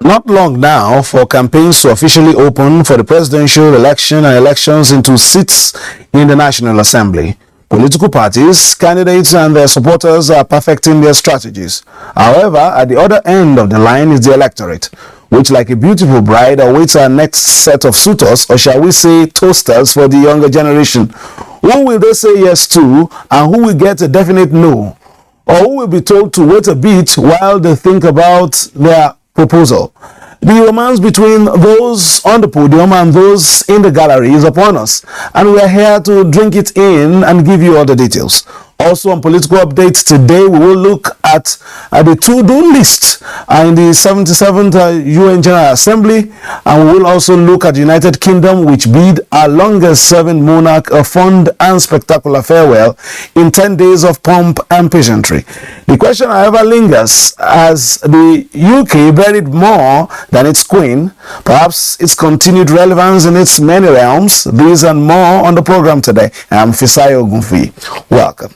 Not long now for campaigns to officially open for the presidential election and elections into seats in the National Assembly. Political parties, candidates and their supporters are perfecting their strategies. However, at the other end of the line is the electorate, which like a beautiful bride awaits our next set of suitors, or shall we say toasters, for the younger generation. Who will they say yes to, and who will get a definite no? Or who will be told to wait a bit while they think about their proposal? The romance between those on the podium and those in the gallery is upon us, and we are here to drink it in and give you all the details. Also on political updates today, we will look at the to-do list in the 77th UN General Assembly, and we will also look at the United Kingdom, which bid our longest-serving monarch a fond and spectacular farewell in 10 days of pomp and pageantry. The question, however, lingers: as the UK buried more than its queen, perhaps its continued relevance in its many realms? These and more on the program today. I'm Fisayo Ogunfi. Welcome.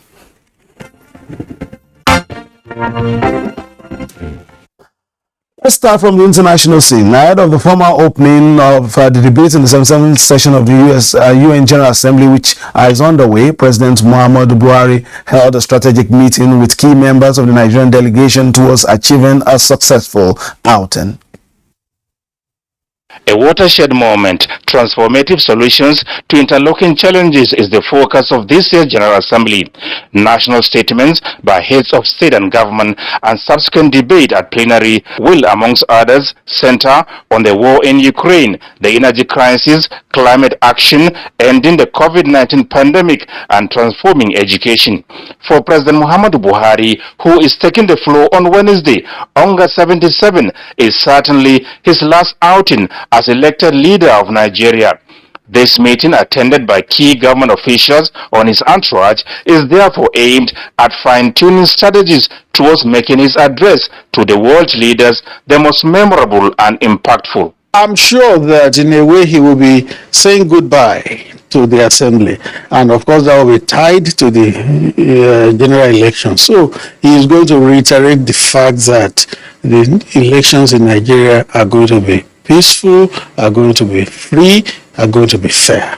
Let's start from the international scene. Ahead of the formal opening of the debate in the 77th session of the UN General Assembly, which is underway, President Muhammadu Buhari held a strategic meeting with key members of the Nigerian delegation towards achieving a successful outing. A watershed moment, transformative solutions to interlocking challenges is the focus of this year's General Assembly. National statements by heads of state and government and subsequent debate at plenary will, amongst others, center on the war in Ukraine, the energy crisis, climate action, ending the COVID-19 pandemic, and transforming education. For President Muhammadu Buhari, who is taking the floor on Wednesday, August 77, is certainly his last outing as elected leader of Nigeria. This meeting, attended by key government officials on his entourage, is therefore aimed at fine-tuning strategies towards making his address to the world leaders the most memorable and impactful. I'm sure that in a way he will be saying goodbye to the assembly, and of course that will be tied to the general election. So he is going to reiterate the fact that the elections in Nigeria are going to be peaceful, are going to be free, are going to be fair.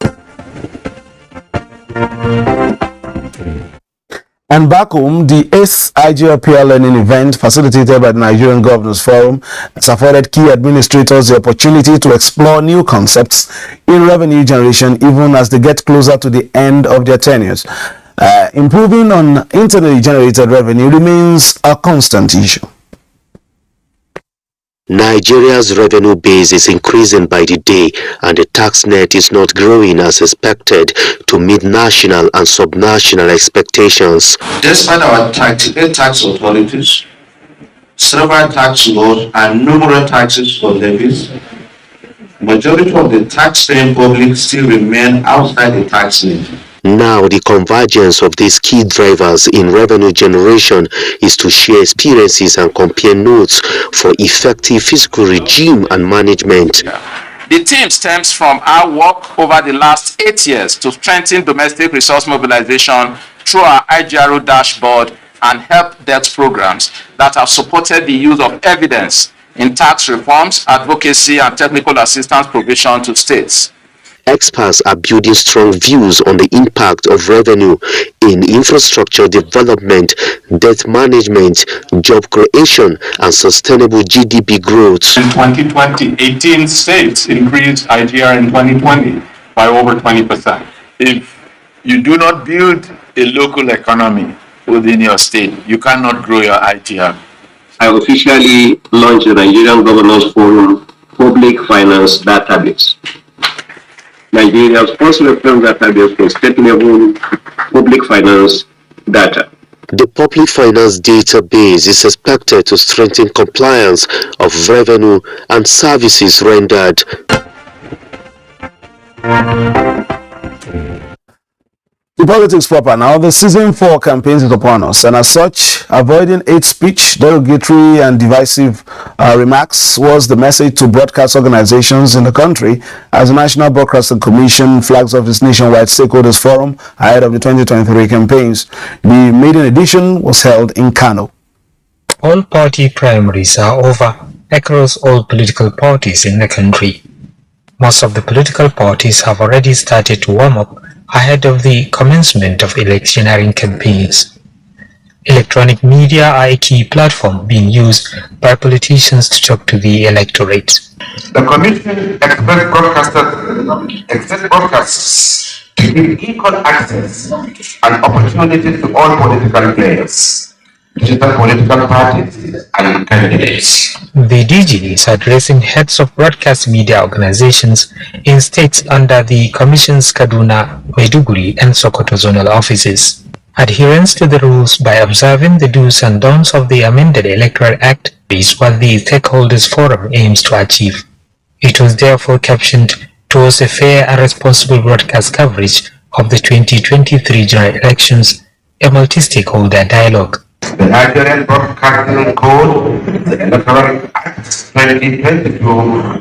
And back home, the 8th IGLPR learning event facilitated by the Nigerian Governors Forum has afforded key administrators the opportunity to explore new concepts in revenue generation even as they get closer to the end of their tenures. Improving on internally generated revenue remains a constant issue. Nigeria's revenue base is increasing by the day, and the tax net is not growing as expected to meet national and subnational expectations. Despite our targeted tax authorities, several tax laws, and numerous taxes for levies, majority of the tax-paying public still remain outside the tax net. Now, the convergence of these key drivers in revenue generation is to share experiences and compare notes for effective fiscal regime and management. The theme stems from our work over the last 8 years to strengthen domestic resource mobilization through our IGRO dashboard and help desk programs that have supported the use of evidence in tax reforms, advocacy, and technical assistance provision to states. Experts are building strong views on the impact of revenue in infrastructure development, debt management, job creation, and sustainable GDP growth. In 2020, 18 states increased IGR in 2020 by over 20%. If you do not build a local economy within your state, you cannot grow your IGR. I officially launched the Nigerian Governors Forum Public Finance Database. Nigeria's first reference database for state-level public finance data. The public finance database is expected to strengthen compliance of revenue and services rendered. The politics proper now. The season for campaigns is upon us, and as such, avoiding hate speech, derogatory and divisive remarks was the message to broadcast organizations in the country as the National Broadcasting Commission flags off its nationwide stakeholders forum ahead of the 2023 campaigns. The maiden edition was held in Kano. All party primaries are over across all political parties in the country. Most of the political parties have already started to warm up ahead of the commencement of electioneering campaigns. Electronic media are a key platform being used by politicians to talk to the electorate. The Commission expects broadcasters to give equal access and opportunity to all political players, digital political parties and candidates. The DG is addressing heads of broadcast media organizations in states under the Commission's Kaduna, Maiduguri and Sokoto zonal offices. Adherence to the rules by observing the do's and don'ts of the amended Electoral Act is what the Stakeholders Forum aims to achieve. It was therefore captioned towards a fair and responsible broadcast coverage of the 2023 general elections, a multi-stakeholder dialogue. The Nigerian Broadcasting Code, the Electoral Act 2022,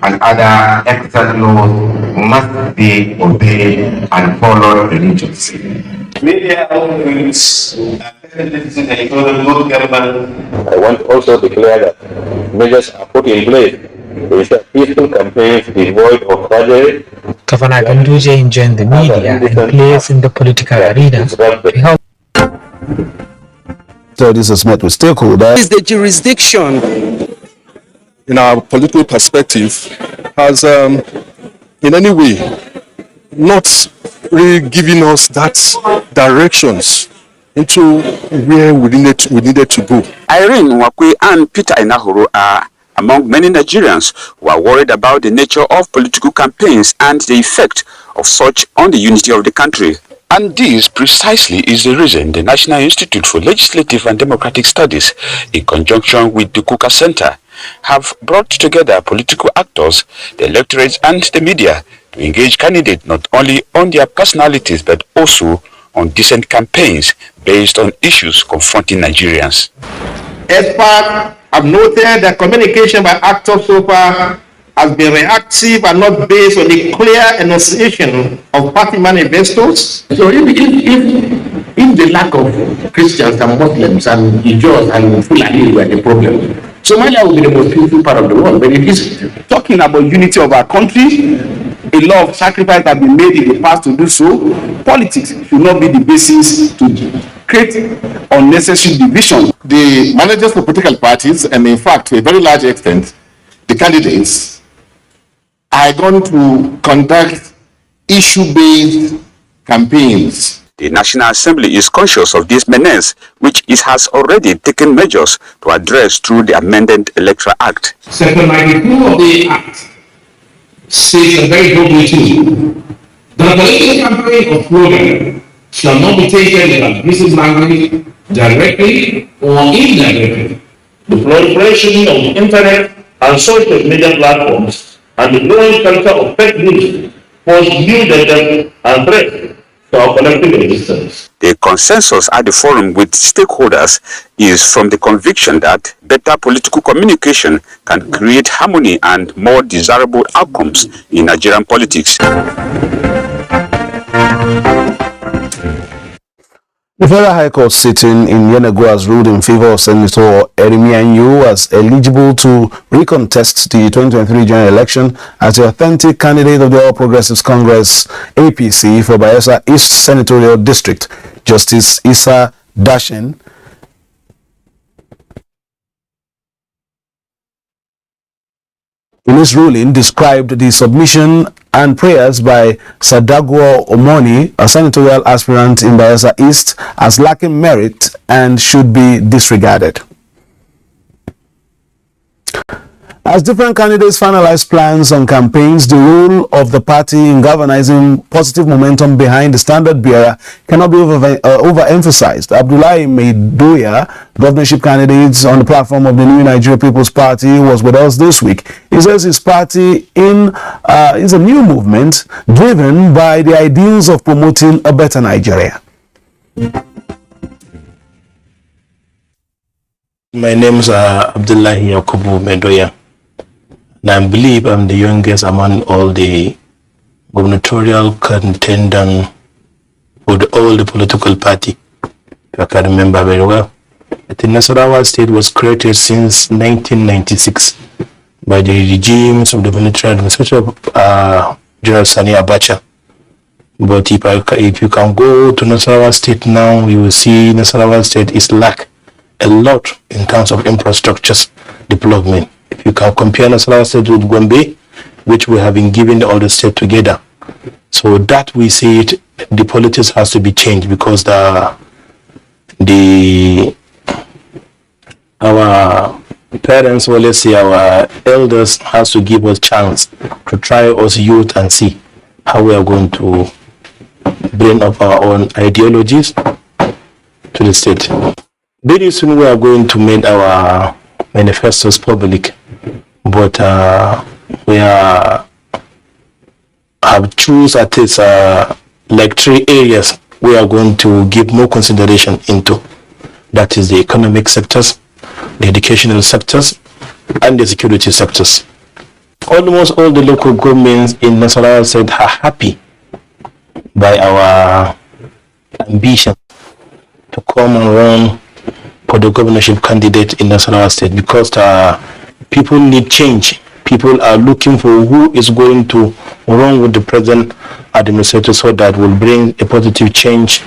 and other extant laws must be obeyed and followed religiously. Media outlets candidates in the electoral government. I want to also declare that measures are put in place to ensure peaceful campaigns devoid of fraud. Governor Ganduje enjoined the media and players in the political arena to help. So this is met with stakeholders. Is the jurisdiction in our political perspective has in any way not really giving us that directions into where we needed to go. Irene Mwakwe and Peter Inahoro are among many Nigerians who are worried about the nature of political campaigns and the effect of such on the unity of the country. And this precisely is the reason the National Institute for Legislative and Democratic Studies, in conjunction with the Kuka Center, have brought together political actors, the electorates and the media to engage candidates not only on their personalities but also on decent campaigns based on issues confronting Nigerians. Experts have noted that communication by actors so far has been reactive and not based on a clear enunciation of party manifestos. So if the lack of Christians and Muslims and Jews and Fulani were the problem, Somalia will be the most beautiful part of the world, but it isn't. Talking about unity of our country, a lot of sacrifice has been made in the past to do so. Politics should not be the basis to create unnecessary division. The managers of political parties, and in fact, to a very large extent, the candidates, are going to conduct issue-based campaigns. The National Assembly is conscious of this menace, which it has already taken measures to address through the amended Electoral Act. Section 92 of the Act states a very good too. The political campaign of slogan shall not be taken in abusive language directly or indirectly. The proliferation of internet and social media platforms and the growing culture of fake news pose new danger and threat to our collective existence. The consensus at the forum with stakeholders is from the conviction that better political communication can create harmony and more desirable outcomes in Nigerian politics. The Federal High Court sitting in Yenagoa has ruled in favor of Senator Erimianyu as eligible to recontest the 2023 general election as the authentic candidate of the All Progressives Congress APC for Bayelsa East Senatorial District. Justice Issa Dashin in his ruling described the submission and prayers by Sadagwo Omoni, a senatorial aspirant in Bayelsa East, as lacking merit and should be disregarded. As different candidates finalize plans on campaigns, the role of the party in galvanizing positive momentum behind the standard bearer cannot be overemphasized. Abdullahi Maidoya, governorship candidate on the platform of the New Nigeria People's Party, was with us this week. He says his party is a new movement driven by the ideals of promoting a better Nigeria. My name is Abdullahi Yakubu Maidoya. And I believe I'm the youngest among all the gubernatorial contenders for all the political party. If I can remember very well. I think Nasarawa State was created since 1996 by the regimes of the military administration of General Sani Abacha. But if you can go to Nasarawa State now, you will see Nasarawa State is lack a lot in terms of infrastructures development. If you can compare Nasarawa State with Gombe, which we have been giving all the state together. So that we see it, the politics has to be changed because our parents, or let's say our elders, has to give us chance to try us youth and see how we are going to bring up our own ideologies to the state. Very soon we are going to make our manifestos public, but we have choose at least like 3 areas we are going to give more consideration into. That is the economic sectors, the educational sectors, and the security sectors. Almost all the local governments in Nasarawa State are happy by our ambition to come and run for the governorship candidate in Nasarawa State because people need change. People are looking for who is going to run with the present administrator so that will bring a positive change,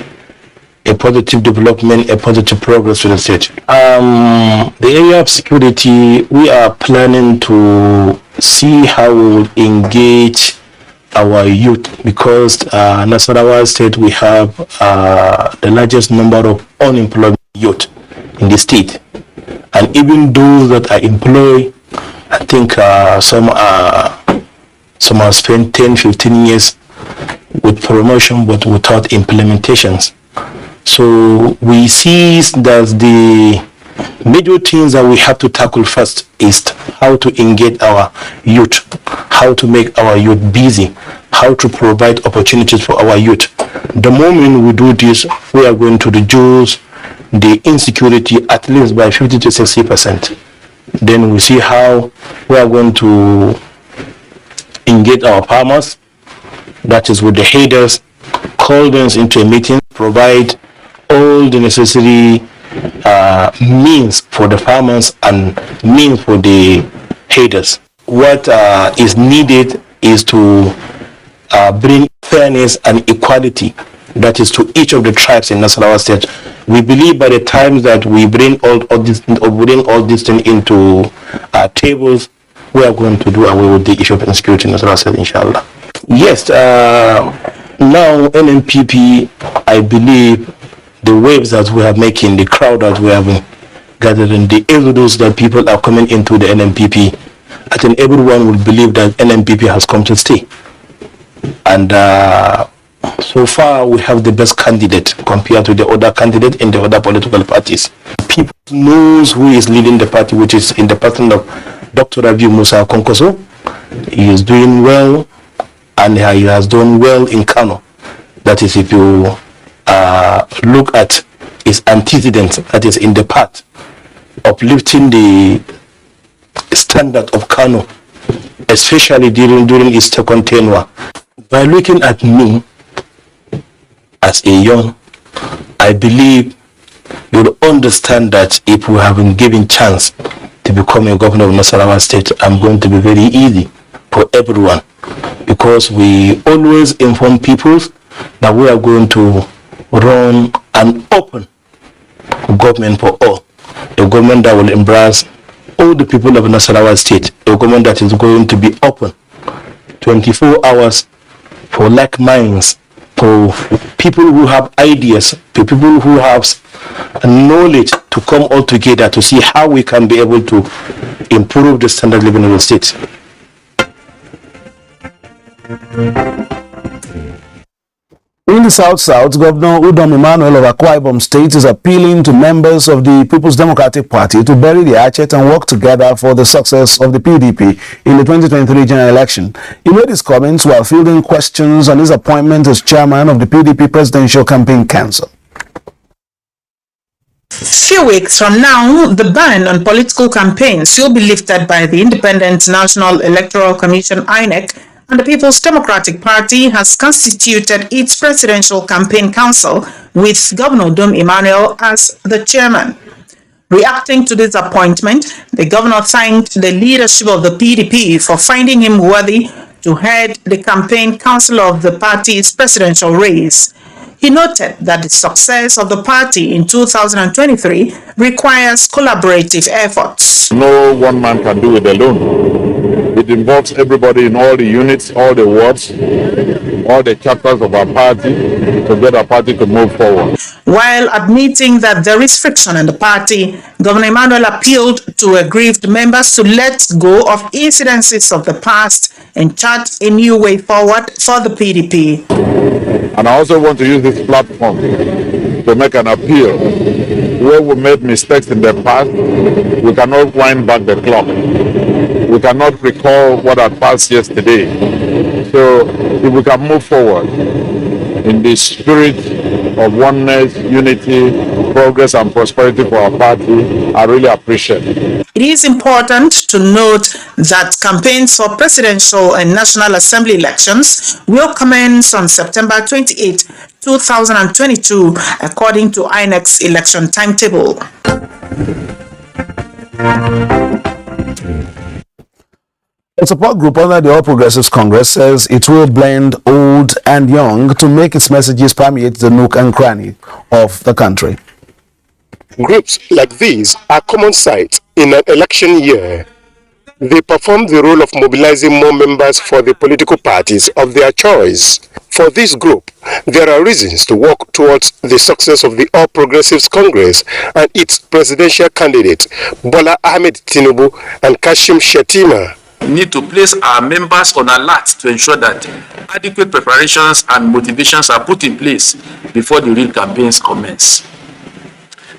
a positive development, a positive progress to the state. The area of security, we are planning to see how we will engage our youth because Nasarawa State, we have the largest number of unemployed youth in the state, and even those that are employed, I think some have spent 10-15 years with promotion but without implementations. So we see that the major things that we have to tackle first is how to engage our youth, how to make our youth busy, how to provide opportunities for our youth. The moment we do this, we are going to reduce the insecurity at least by 50 to 60%. Then we see how we are going to engage our farmers, that is with the headers, call them into a meeting, provide all the necessary means for the farmers and means for the headers. What is needed is to bring fairness and equality, that is to each of the tribes in Nasarawa State. We believe by the time that we bring all these things into tables, we are going to do away with the issue of insecurity in Nasarawa State, inshallah. Yes, now NNPP, I believe the waves that we are making, the crowd that we have gathered, and the exodus that people are coming into the NNPP, I think everyone will believe that NNPP has come to stay. And so far we have the best candidate compared to the other candidate in the other political parties. People knows who is leading the party, which is in the person of Dr. Ravi Musa Konkoso. He is doing well, and he has done well in Kano. That is, if you look at his antecedents, that is in the path of lifting the standard of Kano, especially during his second tenure. By looking at me as a young, I believe you'll understand that if we have been given chance to become a governor of Nasarawa State, I'm going to be very easy for everyone, because we always inform people that we are going to run an open government for all, a government that will embrace all the people of Nasarawa State, a government that is going to be open 24 hours for like minds for people who have ideas, for people who have knowledge to come all together to see how we can be able to improve the standard living in the state. In the South, Governor Udom Emmanuel of Akwa Ibom State is appealing to members of the People's Democratic Party to bury the hatchet and work together for the success of the PDP in the 2023 general election. He made his comments while fielding questions on his appointment as chairman of the PDP Presidential Campaign Council. Few weeks from now, the ban on political campaigns will be lifted by the Independent National Electoral Commission (INEC), and the People's Democratic Party has constituted its Presidential Campaign Council with Governor Udom Emmanuel as the chairman. Reacting to this appointment, the governor thanked the leadership of the PDP for finding him worthy to head the campaign council of the party's presidential race. He noted that the success of the party in 2023 requires collaborative efforts. No one man can do it alone. It involves everybody in all the units, all the wards, all the chapters of our party to get our party to move forward. While admitting that there is friction in the party, Governor Emmanuel appealed to aggrieved members to let go of incidences of the past and chart a new way forward for the PDP. And I also want to use this platform to make an appeal. Where we made mistakes in the past, we cannot wind back the clock. We cannot recall what had passed yesterday. So if we can move forward in the spirit of oneness, unity, progress and prosperity for our party, I really appreciate it. It is important to note that campaigns for presidential and National Assembly elections will commence on September 28, 2022, according to INEC's election timetable. A support group under the All Progressives Congress says it will blend old and young to make its messages permeate the nook and cranny of the country. Groups like these are common sight in an election year. They perform the role of mobilizing more members for the political parties of their choice. For this group, there are reasons to work towards the success of the All Progressives Congress and its presidential candidate, Bola Ahmed Tinubu and Kashim Shettima. We need to place our members on alert to ensure that adequate preparations and motivations are put in place before the real campaigns commence.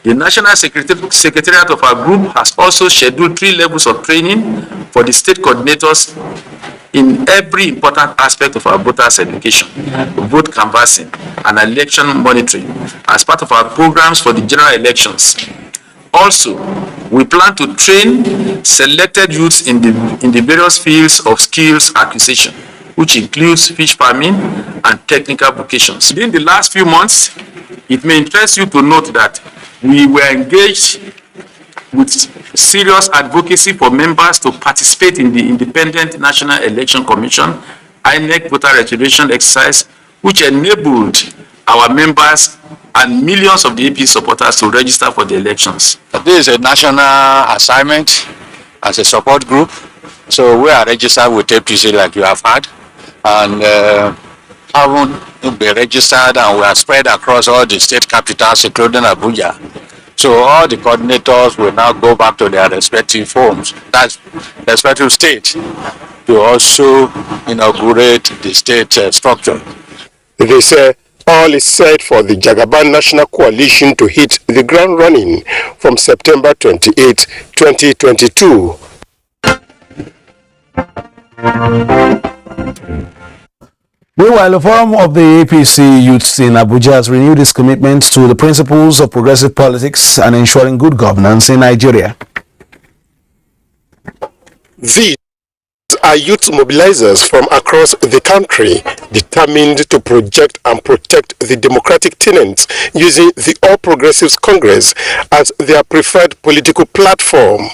The National Secretariat of our group has also scheduled 3 levels of training for the state coordinators in every important aspect of our voters' education, vote canvassing, and election monitoring as part of our programs for the general elections. Also, we plan to train selected youths in the various fields of skills acquisition, which includes fish farming and technical vocations. In the last few months, it may interest you to note that we were engaged with serious advocacy for members to participate in the Independent National Election Commission INEC voter registration exercise, which enabled our members and millions of the AP supporters to register for the elections. This is a national assignment as a support group. So we are registered with APC like you have had, and haven't been registered, and we are spread across all the state capitals, including Abuja. So all the coordinators will now go back to their respective homes, that's respective state, to also inaugurate the state structure. They say all is set for the Jagaban National Coalition to hit the ground running from September 28, 2022. Meanwhile, the Forum of the APC Youths in Abuja has renewed its commitment to the principles of progressive politics and ensuring good governance in Nigeria. These are youth mobilizers from across the country, determined to project and protect the democratic tenets using the All Progressives Congress as their preferred political platform.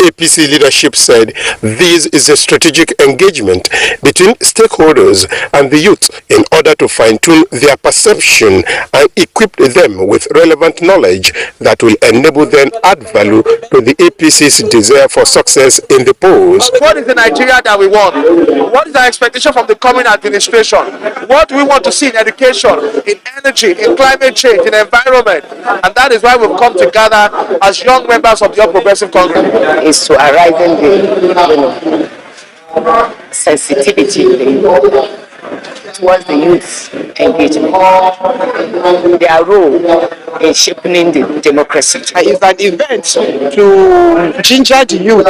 APC leadership said this is a strategic engagement between stakeholders and the youth in order to fine-tune their perception and equip them with relevant knowledge that will enable them add value to the APC's desire for success in the polls. What is the Nigeria that we want? What is our expectation from the coming administration? What do we want to see in education, in energy, in climate change, in environment? And that is why we've come together as young members of the All Progressive Congress. Is to arising the sensitivity towards the youth engagement, their role in shaping the democracy. It's an event to ginger the youth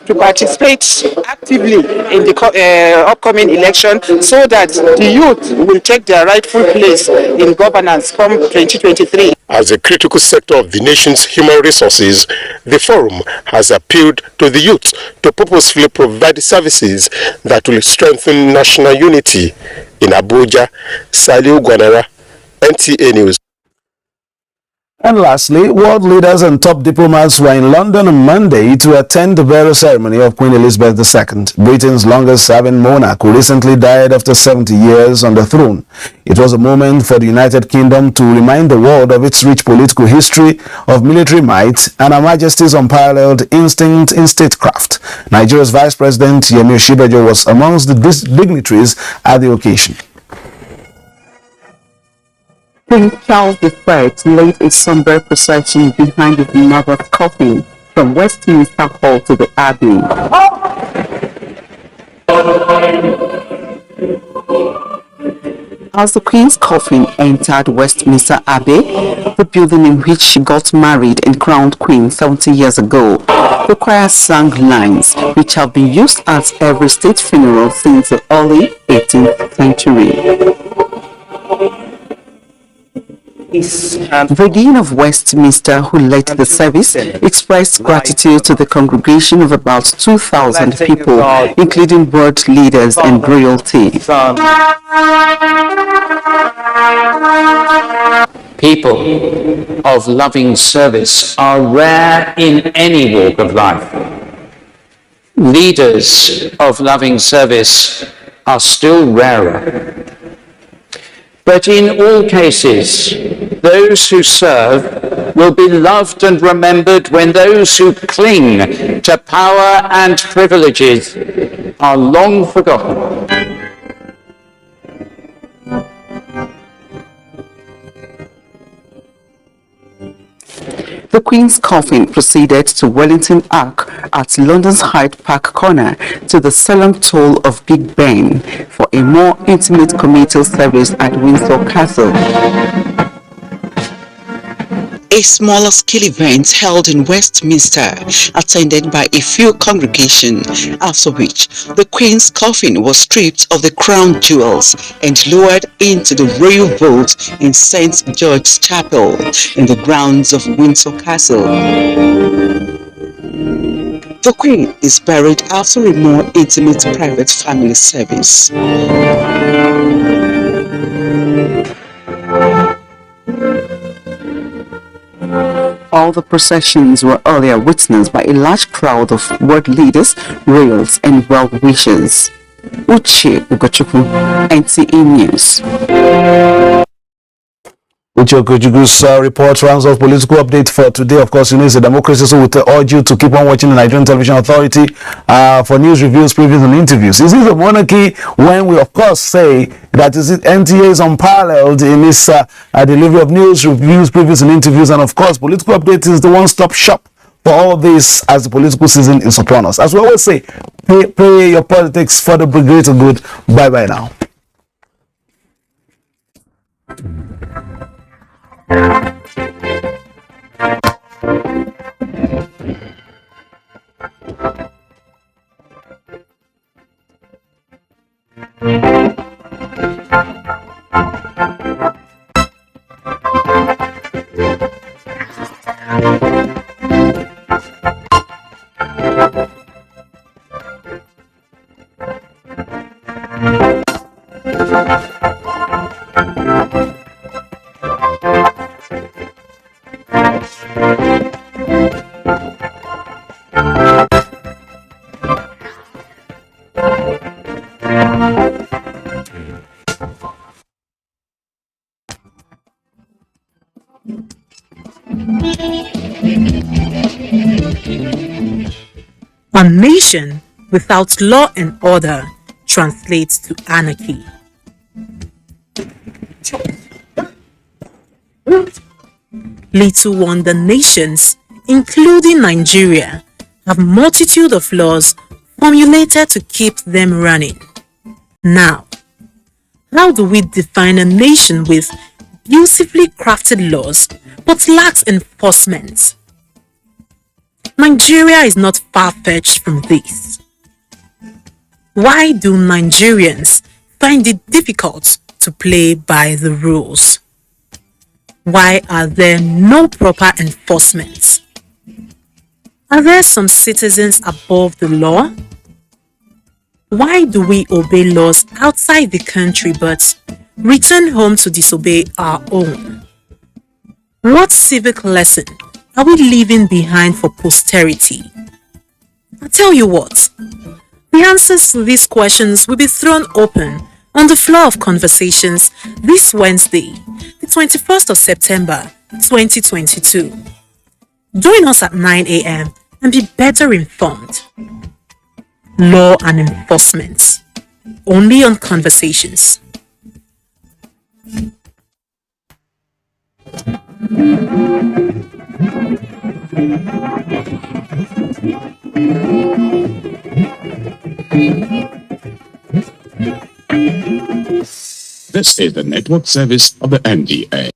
to participate actively in the upcoming election so that the youth will take their rightful place in governance come 2023. As a critical sector of the nation's human resources, the forum has appealed to the youth to purposefully provide services that will strengthen national unity. In Abuja, Saliu Gwanara, NTA News. And lastly, world leaders and top diplomats were in London on Monday to attend the burial ceremony of Queen Elizabeth II, Britain's longest-serving monarch, who recently died after 70 years on the throne. It was a moment for the United Kingdom to remind the world of its rich political history, of military might, and Her Majesty's unparalleled instinct in statecraft. Nigeria's Vice President Yemi Osinbajo was amongst the dignitaries at the occasion. King Charles III laid a somber procession behind his mother's coffin from Westminster Hall to the Abbey. As the Queen's coffin entered Westminster Abbey, the building in which she got married and crowned Queen 70 years ago, the choir sang lines which have been used at every state funeral since the early 18th century. The Dean of Westminster, who led the service, expressed gratitude to the congregation of about 2,000 people, including world leaders and royalty. People of loving service are rare in any walk of life. Leaders of loving service are still rarer. But in all cases, those who serve will be loved and remembered when those who cling to power and privileges are long forgotten. The Queen's coffin proceeded to Wellington Arch at London's Hyde Park corner to the Salon Toll of Big Ben for a more intimate committal service at Windsor Castle. A smaller scale event held in Westminster, attended by a few congregation, after which the Queen's coffin was stripped of the crown jewels and lowered into the royal vault in St. George's Chapel in the grounds of Windsor Castle. The Queen is buried after a more intimate private family service. All the processions were earlier witnessed by a large crowd of world leaders, royals, and well-wishers. Uche Ugochukwu, NTA News. Uche Ugochukwu report rounds off political update for today. Of course, you know it's a democracy, so we urge you to keep on watching the Nigerian Television Authority for news reviews, previews, and interviews. Is this a monarchy when we, of course, say that is it NTA is unparalleled in its delivery of news, reviews, previews, and interviews, and of course, political update is the one-stop shop for all this as the political season is upon us. As we always say, play your politics for the greater good. Bye-bye now. A nation without law and order translates to anarchy. Little wonder nations, including Nigeria, have multitude of laws formulated to keep them running. Now, how do we define a nation with beautifully crafted laws but lacks enforcement? Nigeria is not far-fetched from this. Why do Nigerians find it difficult to play by the rules? Why are there no proper enforcement? Are there some citizens above the law? Why do we obey laws outside the country but return home to disobey our own? What civic lesson are we leaving behind for posterity? I tell you what, the answers to these questions will be thrown open on the floor of conversations this Wednesday, the 21st of September, 2022. Join us at 9 a.m. and be better informed. Law and enforcement, only on Conversations. This is the network service of the NTA.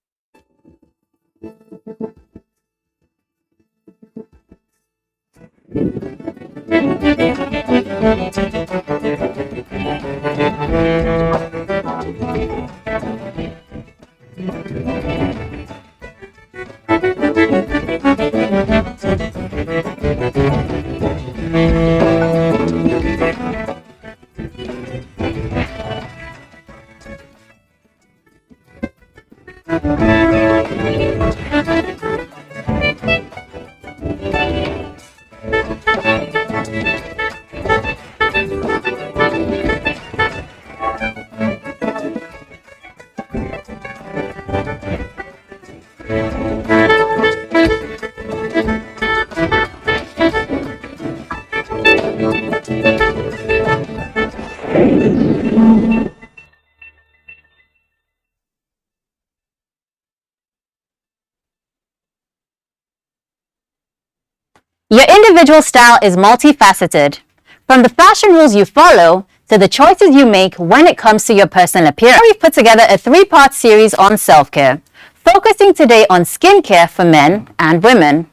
Your individual style is multifaceted. From the fashion rules you follow to the choices you make when it comes to your personal appearance. We've put together a 3-part series on self-care, focusing today on skincare for men and women.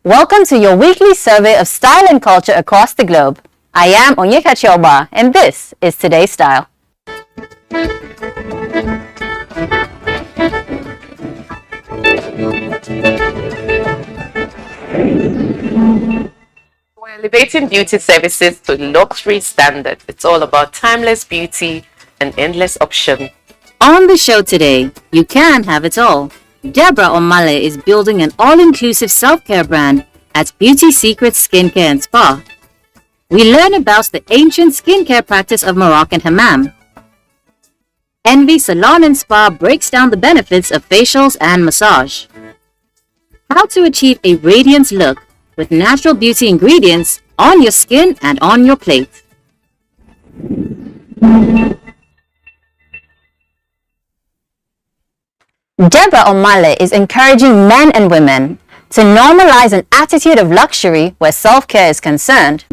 Welcome to your weekly survey of style and culture across the globe. I am Onyeka Chioba, and this is Today's Style. We're elevating beauty services to luxury standard. It's all about timeless beauty and endless option. On the show today, you can have it all. Deborah Omale is building an all-inclusive self-care brand at Beauty Secrets Skincare and Spa. We learn about the ancient skincare practice of Moroccan hammam. Envy Salon and Spa breaks down the benefits of facials and massage. How to achieve a radiant look with natural beauty ingredients on your skin and on your plate. Deborah Omale is encouraging men and women to normalize an attitude of luxury where self-care is concerned.